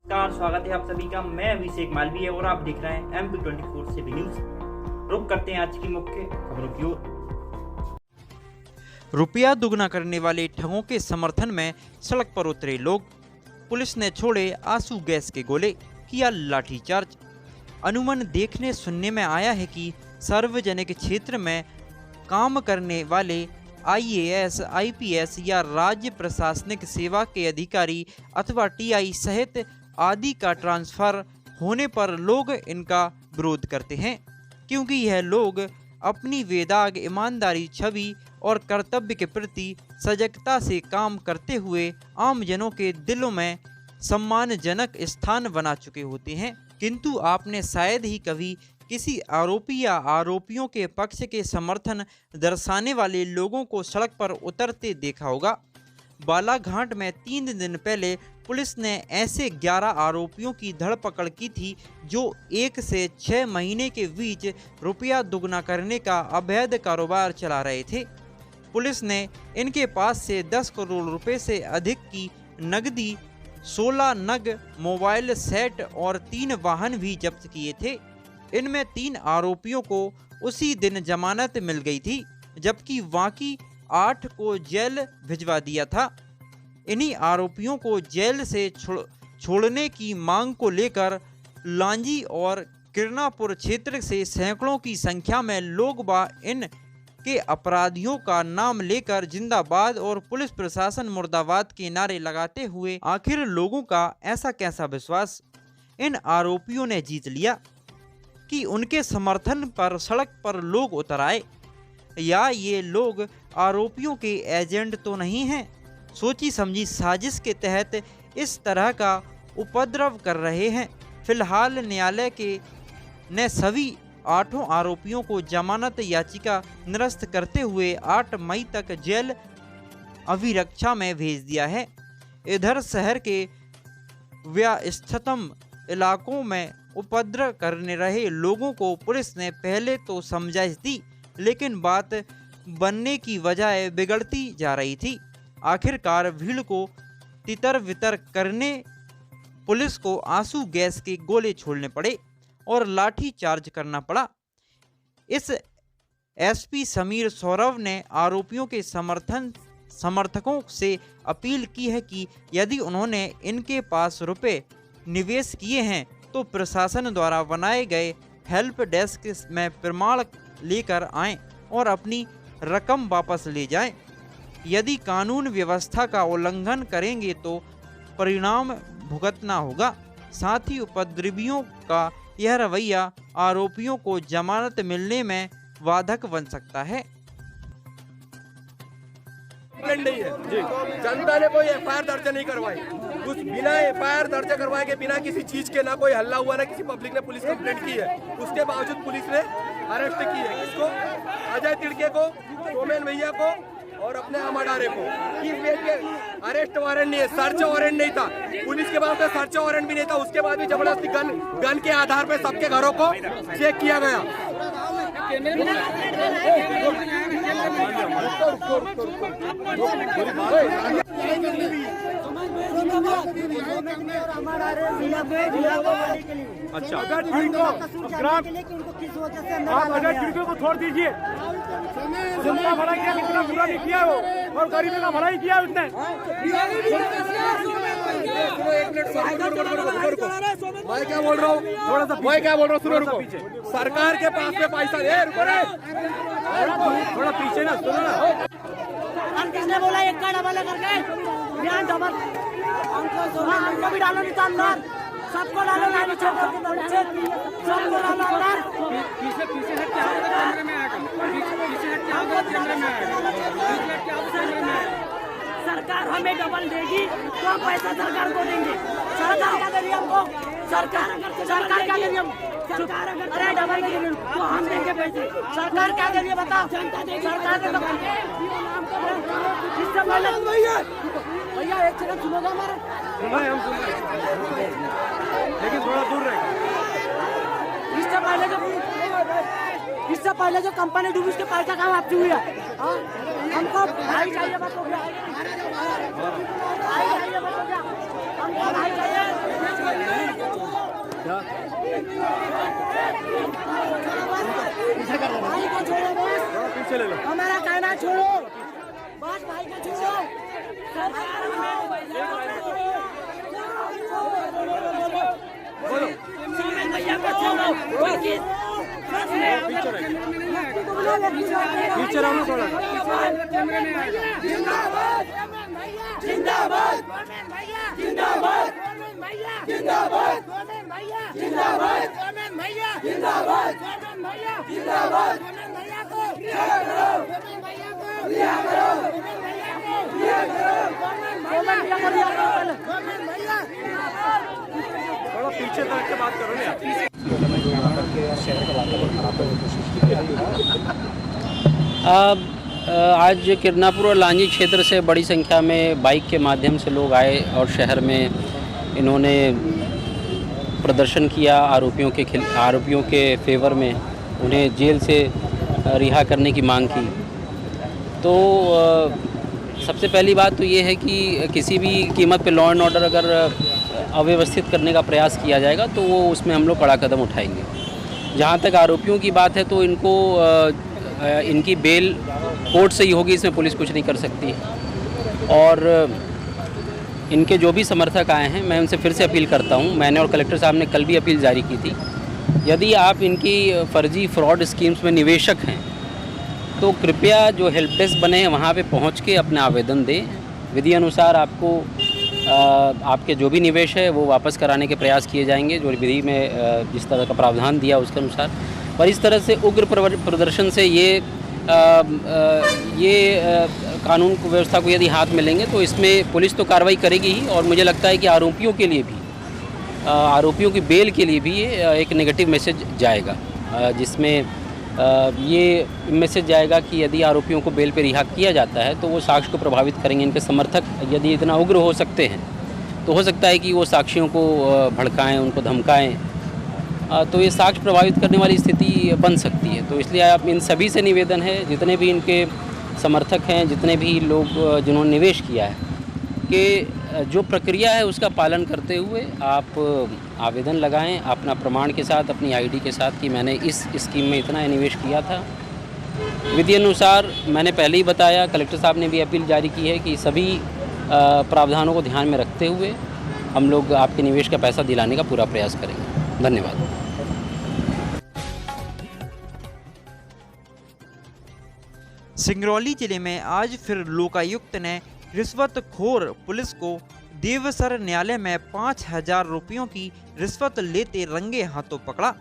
नमस्कार, स्वागत है आप सभी का। मैं अभिषेक मालवीय और आप देख रहे हैं MP24 से न्यूज। रुक करते हैं आज की मुख्य खबरों की ओर। रुपया दुगना करने वाले ठगों के समर्थन में सड़क पर उतरे लोग। पुलिस ने छोड़े आंसू गैस के गोले, किया लाठीचार्ज। अनुमान देखने सुनने में आया है कि सार्वजनिक क्षेत्र में काम करने वाले IAS, IPS या राज्य प्रशासनिक सेवा के अधिकारी अथवा TI सहित आदि का ट्रांसफर होने पर लोग इनका विरोध करते हैं, क्योंकि यह लोग अपनी बेदाग ईमानदारी, छवि और कर्तव्य के प्रति सजगता से काम करते हुए आमजनों के दिलों में सम्मानजनक स्थान बना चुके होते हैं। किंतु आपने शायद ही कभी किसी आरोपी या आरोपियों के पक्ष के समर्थन दर्शाने वाले लोगों को सड़क पर उतरते देखा होगा। बालाघाट में 3 दिन पहले पुलिस ने ऐसे 11 आरोपियों की धरपकड़ की थी जो 1 से 6 महीने के बीच रुपया दुगना करने का अवैध कारोबार चला रहे थे। पुलिस ने इनके पास से 10 करोड़ रुपए से अधिक की नकदी, 16 नग मोबाइल सेट और 3 वाहन भी जब्त किए थे। इनमें 3 आरोपियों को उसी दिन जमानत मिल गई थी, जबकि बाकी 8 को जेल भिजवा दिया था। इन्हीं आरोपियों को जेल से छोड़ने की मांग को लेकर लांजी और किरनापुर क्षेत्र से सैकड़ों की संख्या में लोग इन के अपराधियों का नाम लेकर जिंदाबाद और पुलिस प्रशासन मुर्दाबाद के नारे लगाते हुए आखिर लोगों का ऐसा कैसा विश्वास इन आरोपियों ने जीत लिया कि उनके समर्थन पर सड़क पर लोग उतर आए। या ये लोग आरोपियों के एजेंट तो नहीं हैं? सोची समझी साजिश के तहत इस तरह का उपद्रव कर रहे हैं। फिलहाल न्यायालय ने सभी 8 आरोपियों को जमानत याचिका निरस्त करते हुए 8 मई तक जेल अभिरक्षा में भेज दिया है। इधर शहर के व्यस्ततम इलाकों में उपद्रव करने रहे लोगों को पुलिस ने पहले तो समझाइश दी, लेकिन बात बनने की बजाय बिगड़ती जा रही थी। आखिरकार भीड़ को तितर बितर करने पुलिस को आंसू गैस के गोले छोड़ने पड़े और लाठी चार्ज करना पड़ा। इस SP समीर सौरव ने आरोपियों के समर्थकों से अपील की है कि यदि उन्होंने इनके पास रुपए निवेश किए हैं तो प्रशासन द्वारा बनाए गए हेल्प डेस्क में प्रमाण लेकर आएं और अपनी रकम वापस ले जाएं। यदि कानून व्यवस्था का उल्लंघन करेंगे तो परिणाम भुगतना होगा। साथ ही उपद्रवियों का यह रवैया आरोपियों को जमानत मिलने में बाधक बन सकता है। नहीं है जी, जनता ने कोई FIR दर्ज नहीं करवाई। कुछ बिना FIR दर्ज करवाए के, बिना किसी चीज के, ना कोई हल्ला हुआ, ना किसी पब्लिक ने पुलिस कंप्लेंट की है। उसके बावजूद पुलिस ने अरेस्ट की है। किसको? अजय तिड़के को, सोमेन भैया को और अपने अमडारे को। अरेस्ट वारंट नहीं है, सर्च वारंट नहीं था। पुलिस के पास सर्च वारंट भी नहीं था। उसके बाद भी जबरदस्ती गन के आधार पर सबके घरों को चेक किया गया। अच्छा, अगर खिड़कियों को छोड़ दीजिए। जनता भलाई किया, कितना बुरा नहीं किया वो, और गरीबों का भलाई किया उसने। मैं क्या बोल रहा हूँ, थोड़ा सा मैं क्या बोल रहा हूँ, सुनो, रुको। सरकार के पास में पैसा है, रुको रे, थोड़ा पीछे ना, सुनो ना। किसने बोला एक का डबल करके ध्यान डबल हमको भी डालो निकाल अंदर, सबको डालो ना, नीचे सबको डालो अंदर। पीछे हट के कैमरे में आएगा, पीछे हट के कैमरे में आएगा। सरकार हमें डबल देगी तो हम पैसा सरकार को देंगे। सरकार क्या देगी हमको? सरकार क्या देगी हम? सरकार अगर डबल देगी तो हम देंगे पैसे। सरकार क्या देगी बताओ? जनता देगी। सरकार के भैया एक सेकंड सुनोगा हमारा? लेकिन थोड़ा दूर रहेगा। इससे पहले जो कंपनी डूबी उसके पैसा कहाँ वापसी हुई है? हमको भाई चाहिए, बस हो गया। भाई चाहिए, बस हो गया। हमको भाई चाहिए। भाई को छोड़ो बस, पीछे ले लो। हमारा कहना छोड़ो बस, भाई को छोड़ो। सोमेन भैया को छोड़ो, बाकी पीछे रहो थोड़ा। जिंदाबाद जिंदाबाद जिंदाबाद जिंदाबाद भैया जिंदाबाद भैया जिंदाबाद भैया जिंदाबाद भैया को भैया करो भैया को भैया करो भैया को भैया करो भैया थोड़ा पीछे तरफ के बात करो ना। आज किरनापुर और लांजी क्षेत्र से बड़ी संख्या में बाइक के माध्यम से लोग आए और शहर में इन्होंने प्रदर्शन किया। आरोपियों के फेवर में उन्हें जेल से रिहा करने की मांग की। तो सबसे पहली बात तो ये है कि किसी भी कीमत पे लॉ एंड ऑर्डर अगर अव्यवस्थित करने का प्रयास किया जाएगा तो वो उसमें हम लोग कड़ा कदम उठाएंगे। जहाँ तक आरोपियों की बात है तो इनकी बेल कोर्ट से ही होगी, इसमें पुलिस कुछ नहीं कर सकती। और इनके जो भी समर्थक आए हैं, मैं उनसे फिर से अपील करता हूं, मैंने और कलेक्टर साहब ने कल भी अपील जारी की थी, यदि आप इनकी फर्जी फ्रॉड स्कीम्स में निवेशक हैं तो कृपया जो हेल्प डेस्क बने हैं वहाँ पे पहुँच के अपने आवेदन दें। विधि अनुसार आपके जो भी निवेश है वो वापस कराने के प्रयास किए जाएंगे, जो विधि में जिस तरह का प्रावधान दिया उसके अनुसार। पर इस तरह से उग्र प्रदर्शन से ये कानून व्यवस्था को यदि हाथ में लेंगे तो इसमें पुलिस तो कार्रवाई करेगी ही, और मुझे लगता है कि आरोपियों के लिए भी, आरोपियों की बेल के लिए भी ये एक नेगेटिव मैसेज जाएगा, जिसमें ये मैसेज जाएगा कि यदि आरोपियों को बेल पे रिहा किया जाता है तो वो साक्ष्य को प्रभावित करेंगे। इनके समर्थक यदि इतना उग्र हो सकते हैं तो हो सकता है कि वो साक्षियों को भड़काएं, उनको धमकाएं, तो ये साक्ष्य प्रभावित करने वाली स्थिति बन सकती है। तो इसलिए आप इन सभी से निवेदन है, जितने भी इनके समर्थक हैं, जितने भी लोग जिन्होंने निवेश किया है, कि जो प्रक्रिया है उसका पालन करते हुए आप आवेदन लगाएं अपना प्रमाण के साथ, अपनी आईडी के साथ कि मैंने इस स्कीम में इतना निवेश किया था। विधि अनुसार मैंने पहले ही बताया, कलेक्टर साहब ने भी अपील जारी की है कि सभी प्रावधानों को ध्यान में रखते हुए हम लोग आपके निवेश का पैसा दिलाने का पूरा प्रयास करेंगे। धन्यवाद। सिंगरौली जिले में आज फिर लोकायुक्त ने रिश्वतखोर पुलिस को देवसर न्यायालय में 5,000 रुपयों की रिश्वत लेते रंगे हाथों पकड़ा।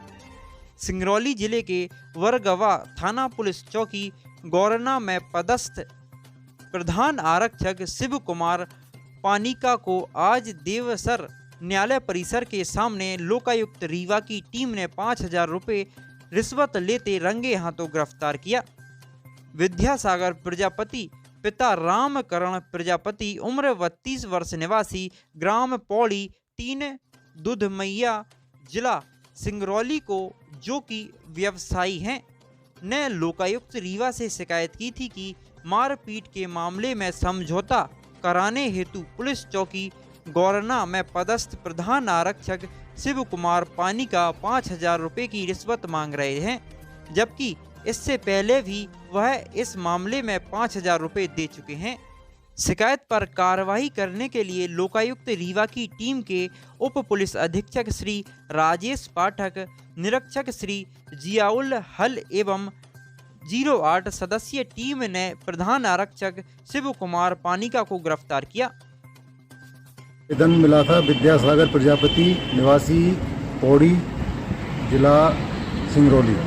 सिंगरौली जिले के वरगवा थाना पुलिस चौकी गौरना में पदस्थ प्रधान आरक्षक शिव कुमार पानिका को आज देवसर न्यायालय परिसर के सामने लोकायुक्त रीवा की टीम ने 5,000 रुपये रिश्वत लेते रंगे हाथों गिरफ्तार किया। विद्यासागर प्रजापति पिता रामकरण प्रजापति उम्र 32 वर्ष निवासी ग्राम पौड़ी 3 दुधमैया जिला सिंगरौली को, जो कि व्यवसायी हैं, ने लोकायुक्त रीवा से शिकायत की थी कि मारपीट के मामले में समझौता कराने हेतु पुलिस चौकी गौरना में पदस्थ प्रधान आरक्षक शिव कुमार पानिका 5,000 रुपये की रिश्वत मांग रहे हैं, जबकि इससे पहले भी वह इस मामले में 5,000 रुपये दे चुके हैं। शिकायत पर कार्रवाई करने के लिए लोकायुक्त रीवा की टीम के उप पुलिस अधीक्षक श्री राजेश पाठक, निरीक्षक श्री जियाउल हल एवं 08 सदस्यीय टीम ने प्रधान आरक्षक शिव कुमार पानिका को गिरफ्तार किया। आवेदन मिला था विद्यासागर प्रजापति निवासी पौड़ी जिला सिंगरौली,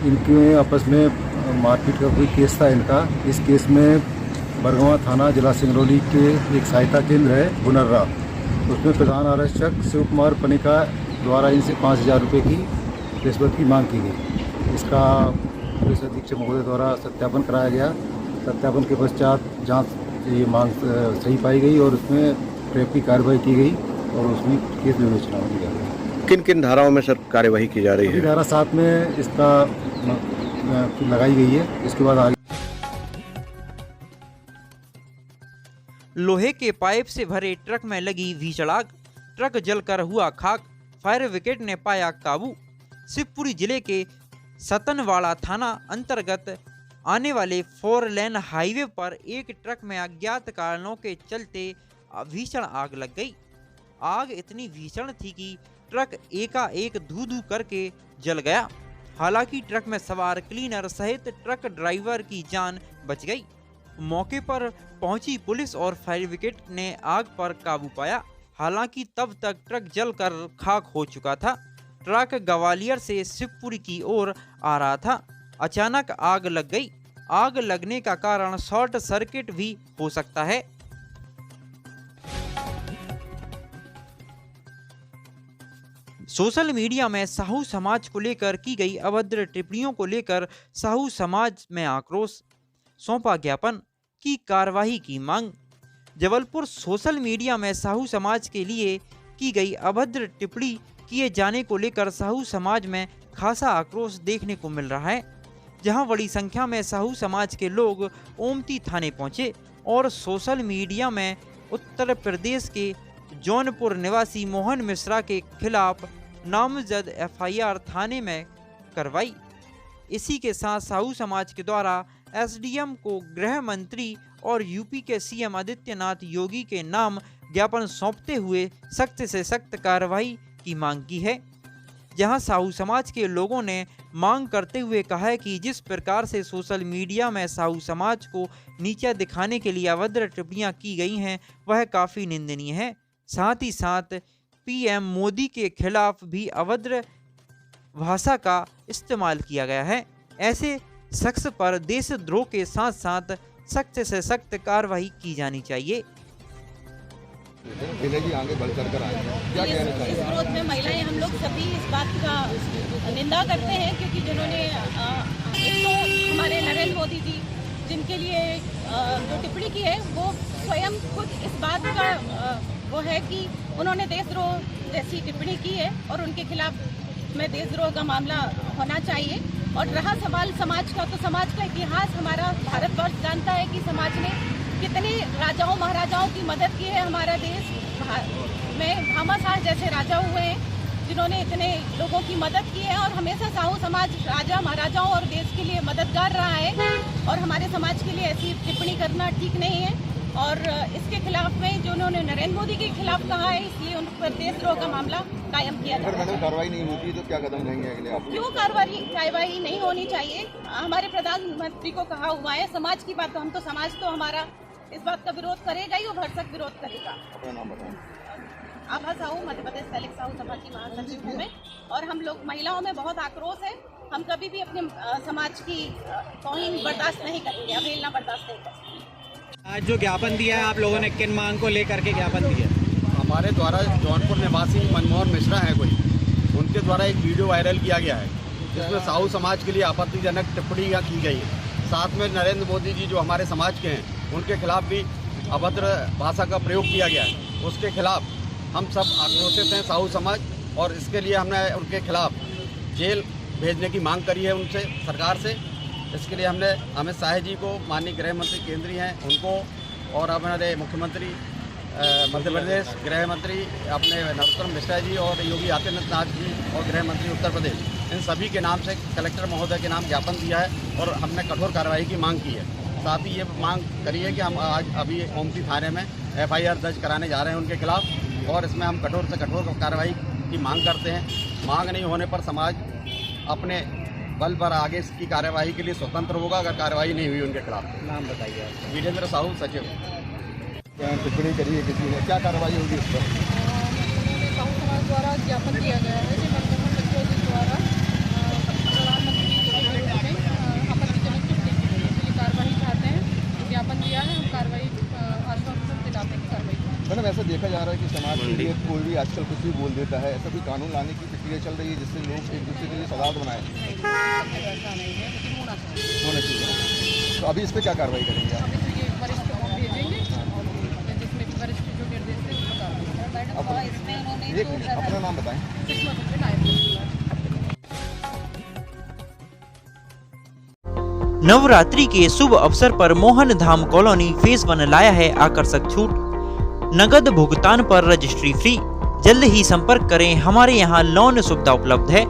इनके आपस में मारपीट का कोई केस था इनका। इस केस में बरगवा थाना जिला सिंगरौली के एक सहायता केंद्र है बुनर्रा, उसमें प्रधान आरक्षक शिव कुमार पानिका द्वारा इनसे 5,000 रुपये की रिश्वत की मांग की गई। इसका पुलिस अधीक्षक महोदय द्वारा सत्यापन कराया गया। सत्यापन के पश्चात जांच ये मांग सही पाई गई और उसमें प्रेप की कार्रवाई की गई और उसमें केस विवेचना की जा रही है। किन किन धाराओं में सर कार्यवाही की जा रही है? धारा 7 में इसका लगाई गई है। इसके बाद आगे लोहे के पाइप से भरे ट्रक में लगी भीषण आग, ट्रक जलकर हुआ खाक। फायर ब्रिगेड ने पाया काबू। शिवपुरी जिले के सतनवाड़ा थाना अंतर्गत आने वाले 4 लेन हाईवे पर एक ट्रक में अज्ञात कारणों के चलते भीषण आग लग गई। आग इतनी भीषण थी कि ट्रक एकाएक धू धू करके जल गया। हालांकि ट्रक में सवार क्लीनर सहित ट्रक ड्राइवर की जान बच गई। मौके पर पहुंची पुलिस और फायर ब्रिगेड ने आग पर काबू पाया। हालांकि तब तक ट्रक जलकर खाक हो चुका था। ट्रक ग्वालियर से शिवपुरी की ओर आ रहा था। अचानक आग लग गई। आग लगने का कारण शॉर्ट सर्किट भी हो सकता है। सोशल मीडिया में साहू समाज को लेकर की गई अभद्र टिप्पणियों को लेकर साहू समाज में आक्रोश, सौंपा ज्ञापन, की कार्रवाई की मांग। जबलपुर सोशल मीडिया में साहू समाज के लिए की गई अभद्र टिप्पणी किए जाने को लेकर साहू समाज में खासा आक्रोश देखने को मिल रहा है। जहां बड़ी संख्या में साहू समाज के लोग ओमती थाने पहुंचे और सोशल मीडिया में उत्तर प्रदेश के जौनपुर निवासी मोहन मिश्रा के खिलाफ नामजद एफआईआर थाने में करवाई। इसी के साथ साहू समाज के द्वारा एसडीएम को गृह मंत्री और यूपी के सीएम आदित्यनाथ योगी के नाम ज्ञापन सौंपते हुए सख्त से सख्त कार्रवाई की मांग की है। जहां साहू समाज के लोगों ने मांग करते हुए कहा है कि जिस प्रकार से सोशल मीडिया में साहू समाज को नीचा दिखाने के लिए अभद्र टिप्पणियां की गई हैं वह काफ़ी निंदनीय है। साथ ही साथ पीएम मोदी के खिलाफ भी अभद्र भाषा का इस्तेमाल किया गया है। ऐसे शख्स पर देशद्रोह के साथ साथ सख्त से सख्त कार्रवाई की जानी चाहिए। आगे बढ़ कर आएंगे। इस विरोध में महिलाएं हम लोग सभी इस बात का निंदा करते हैं क्योंकि जिन्होंने एक तो हमारे नरेंद्र मोदी जी जिनके लिए जो टिप्पणी की है वो स्वयं खुद इस बात का वो है कि उन्होंने देशद्रोह जैसी टिप्पणी की है और उनके खिलाफ में देशद्रोह का मामला होना चाहिए। और रहा सवाल समाज का, तो समाज का इतिहास हमारा भारतवर्ष जानता है कि समाज ने कितने राजाओं महाराजाओं की मदद की है। हमारा देश में भामाशाह जैसे राजा हुए हैं जिन्होंने इतने लोगों की मदद की है और हमेशा साहू समाज राजा महाराजाओं और देश के लिए मददगार रहा है और हमारे समाज के लिए ऐसी टिप्पणी करना ठीक नहीं है। और इसके खिलाफ में जो उन्होंने नरेंद्र मोदी के खिलाफ कहा है इसलिए उन पर देशद्रोह का मामला कायम किया जाए। अगर कार्रवाई नहीं होती तो क्या कदम लेंगे अगले आप? क्यों कार्रवाई नहीं होनी चाहिए? हमारे प्रधानमंत्री को कहा हुआ है समाज की बात, हम तो समाज तो हमारा इस बात का विरोध करेगा ही, वो भरसक विरोध करेगा। अपना नाम बताएं। आभा साहू, मध्य प्रदेश दलित साहू सभा की महासचिव हूँ मैं और हम लोग महिलाओं में बहुत आक्रोश है। हम कभी भी अपने समाज की तौहीन बर्दाश्त नहीं करेंगे, अवहेलना बर्दाश्त नहीं करेंगे। आज जो ज्ञापन दिया है आप लोगों ने किन मांग को लेकर के ज्ञापन दिया? हमारे द्वारा जौनपुर निवासी मनमोहन मिश्रा है कोई, उनके द्वारा एक वीडियो वायरल किया गया है जिसमें साहू समाज के लिए आपत्तिजनक टिप्पणियाँ की गई है। साथ में नरेंद्र मोदी जी जो हमारे समाज के हैं उनके खिलाफ भी अभद्र भाषा का प्रयोग किया गया है। उसके खिलाफ हम सब आक्रोशित हैं साहू समाज, और इसके लिए हमने उनके खिलाफ जेल भेजने की मांग करी है उनसे, सरकार से। इसके लिए हमने अमित शाह जी को, माननीय गृह मंत्री केंद्रीय हैं उनको, और हमारे मुख्यमंत्री मध्य प्रदेश, गृह मंत्री अपने नरोत्तम मिश्रा जी और योगी आदित्यनाथ जी और गृह मंत्री उत्तर प्रदेश, इन सभी के नाम से कलेक्टर महोदय के नाम ज्ञापन दिया है और हमने कठोर कार्रवाई की मांग की है। साथ ही ये मांग करी है कि हम आज अभी ओमती थाने में एफआईआर दर्ज कराने जा रहे हैं उनके खिलाफ, और इसमें हम कठोर से कठोर कार्रवाई की मांग करते हैं। मांग नहीं होने पर समाज अपने बल पर आगे इसकी कार्यवाही के लिए स्वतंत्र होगा अगर कार्रवाई नहीं हुई उनके खिलाफ। नाम बताइए। वीरेंद्र साहू, सचिव। टिप्पणी करिए किसी ने, क्या कार्रवाई होगी इस पर? साहू समाज द्वारा ज्ञापन दिया गया है कि मनमोहन मिश्रा जी द्वारा प्रधानमंत्री जी के विरुद्ध में आपत्तिजनक टिप्पणी के लिए कार्रवाई चाहते हैं। ज्ञापन दिया है, हम कार्रवाई आश्वासन दिलाते हैं कार्रवाई। मैडम, ऐसा देखा जा रहा है कि समाज के लिए कोई भी आजकल कुछ भी बोल देता है, ऐसा कोई कानून लाने की प्रक्रिया चल रही है जिससे लोग एक दूसरे के लिए सौहार्द बनाए? ऐसा नहीं है, लेकिन होना चाहिए। तो अभी इस पर क्या कार्रवाई करेंगे आप? अभी तो ये वरिष्ठ को भेजेंगे और जिसमें वरिष्ठ जो निर्देश है उसको कार्रवाई। एक मिनट, अपना नाम बताएं। नवरात्रि के शुभ अवसर पर मोहन धाम कॉलोनी फेज 1 लाया है आकर्षक छूट। नगद भुगतान पर रजिस्ट्री फ्री, जल्द ही संपर्क करें। हमारे यहाँ लोन सुविधा उपलब्ध है।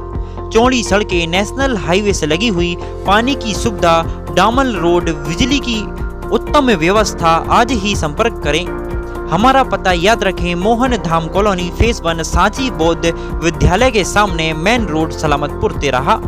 चौड़ी सड़कें, नेशनल हाईवे से लगी हुई पानी की सुविधा, डामर रोड, बिजली की उत्तम व्यवस्था। आज ही संपर्क करें। हमारा पता याद रखें, मोहन धाम कॉलोनी, फेज 1, सांची बौद्ध विद्यालय के सामने, मेन रोड, सलामतपुर, तेरहा।